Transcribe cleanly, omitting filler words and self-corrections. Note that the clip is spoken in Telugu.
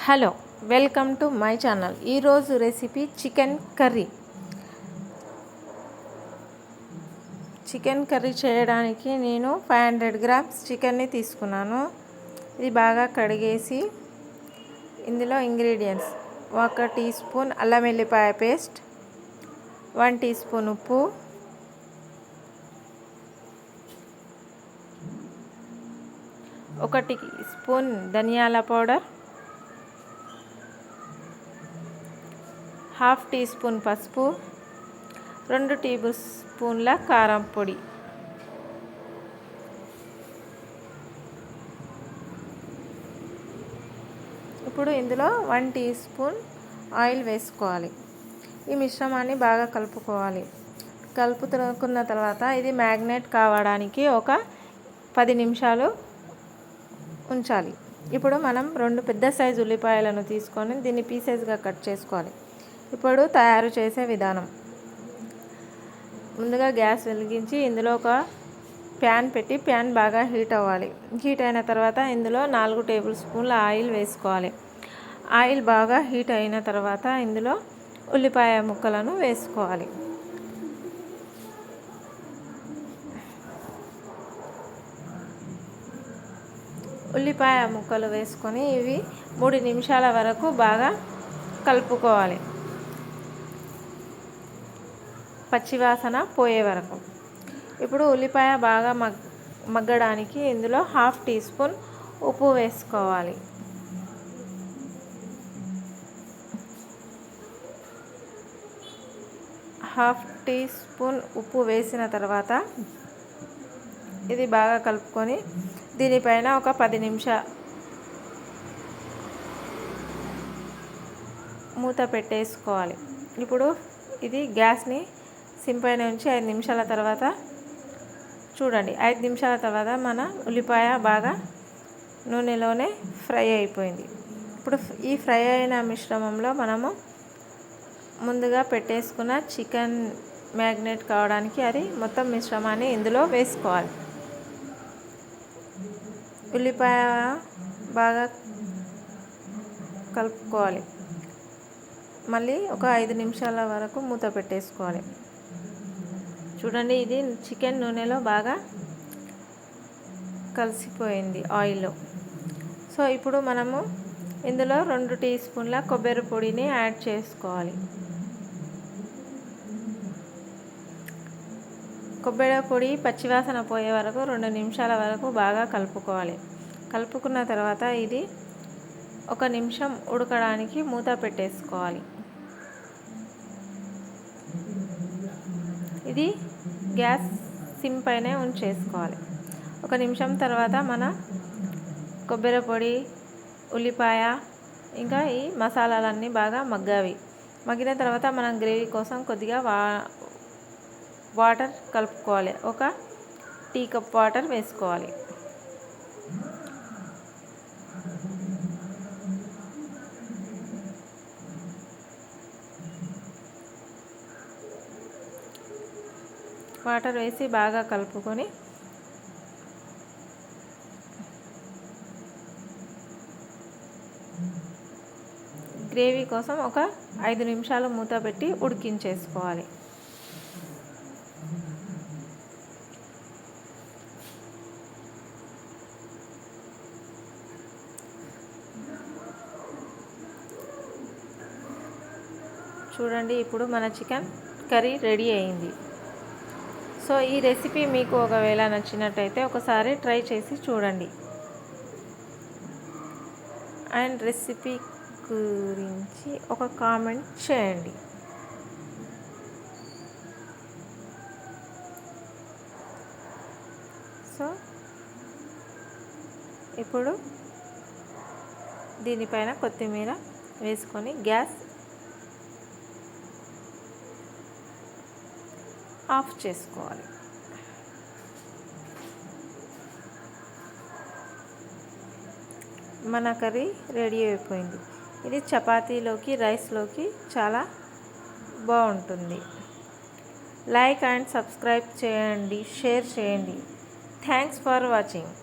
Hello, welcome to my channel. ఈరోజు recipe chicken curry. Chicken curry చేయడానికి నేను 500 గ్రామ్స్ చికెన్ని తీసుకున్నాను. ఇది బాగా కడిగేసి ఇందులో ఇంగ్రీడియంట్స్: 1 టీ స్పూన్ అల్లం వెల్లిపాయ పేస్ట్, 1 టీ స్పూన్ ఉప్పు, 1 టీ స్పూన్ ధనియాల పౌడర్, 1/2 టీ స్పూన్ పసుపు, 2 టేబుల్ స్పూన్ల కారం పొడి. ఇప్పుడు ఇందులో 1 టీ స్పూన్ ఆయిల్ వేసుకోవాలి. ఈ మిశ్రమాన్ని బాగా కలుపుకోవాలి. కలుపుకున్న తర్వాత ఇది మ్యాగ్నేట్ కావడానికి ఒక 10 నిమిషాలు ఉంచాలి. ఇప్పుడు మనం 2 పెద్ద సైజు ఉల్లిపాయలను తీసుకొని దీన్ని పీసెస్గా కట్ చేసుకోవాలి. ఇప్పుడు తయారు చేసే విధానం: ముందుగా గ్యాస్ వెలిగించి ఇందులో ఒక ప్యాన్ పెట్టి ప్యాన్ బాగా హీట్ అవ్వాలి. హీట్ అయిన తర్వాత ఇందులో 4 టేబుల్ స్పూన్ల ఆయిల్ వేసుకోవాలి. ఆయిల్ బాగా హీట్ అయిన తర్వాత ఇందులో ఉల్లిపాయ ముక్కలను వేసుకోవాలి. ఉల్లిపాయ ముక్కలు వేసుకొని ఇవి 3 నిమిషాల వరకు బాగా కలుపుకోవాలి, పచ్చివాసన పోయే వరకు. ఇప్పుడు ఉల్లిపాయ బాగా మగ్గడానికి ఇందులో 1/2 టీ స్పూన్ ఉప్పు వేసుకోవాలి. హాఫ్ టీ స్పూన్ ఉప్పు వేసిన తర్వాత ఇది బాగా కలుపుకొని దీనిపైన ఒక 10 నిమిషాలు మూత పెట్టేసుకోవాలి. ఇప్పుడు ఇది గ్యాస్ని సిమ్ పైన ఉంచి 5 నిమిషాల తర్వాత చూడండి. 5 నిమిషాల తర్వాత మన ఉల్లిపాయ బాగా నూనెలోనే ఫ్రై అయిపోయింది. ఇప్పుడు ఈ ఫ్రై అయిన మిశ్రమంలో మనము ముందుగా పెట్టేసుకున్న చికెన్ మ్యాగ్నేట్ కావడానికి అది మొత్తం మిశ్రమాన్ని ఇందులో వేసుకోవాలి. ఉల్లిపాయ బాగా కలుపుకోవాలి. మళ్ళీ ఒక 5 నిమిషాల వరకు మూత పెట్టేసుకోవాలి. చూడండి, ఇది చికెన్ నూనెలో బాగా కలిసిపోయింది ఆయిల్లో. సో ఇప్పుడు మనము ఇందులో 2 టీ స్పూన్ల కొబ్బరి పొడిని యాడ్ చేసుకోవాలి. కొబ్బరి పొడి పచ్చివాసన పోయే వరకు 2 నిమిషాల వరకు బాగా కలుపుకోవాలి. కలుపుకున్న తర్వాత ఇది 1 నిమిషం ఉడకడానికి మూత పెట్టేసుకోవాలి. ఇది గ్యాస్ సిమ్ పైనే ఉంచేసుకోవాలి. 1 నిమిషం తర్వాత మన కొబ్బరి పొడి, ఉల్లిపాయ ఇంకా ఈ మసాలాలన్నీ బాగా మగ్గావి. మగ్గిన తర్వాత మనం గ్రేవీ కోసం కొద్దిగా వాటర్ కలుపుకోవాలి. 1 టీ కప్ వాటర్ వేసుకోవాలి. వాటర్ వేసి బాగా కలుపుకొని గ్రేవీ కోసం ఒక 5 నిమిషాలు మూత పెట్టి ఉడికించేసుకోవాలి. చూడండి, ఇప్పుడు మన చికెన్ కర్రీ రెడీ అయింది. సో ఈ రెసిపీ మీకు ఒకవేళ నచ్చినట్టయితే ఒకసారి ట్రై చేసి చూడండి. అండ్ రెసిపీ గురించి ఒక కామెంట్ చేయండి. సో ఇప్పుడు దీనిపైన కొత్తిమీర వేసుకొని గ్యాస్ ఆఫ్ చేసుకోవాలి. మన కర్రీ రెడీ అయిపోయింది. ఇది చపాతీలోకి, రైస్లోకి చాలా బాగుంటుంది. లైక్ అండ్ సబ్స్క్రైబ్ చేయండి, షేర్ చేయండి. Thanks for watching.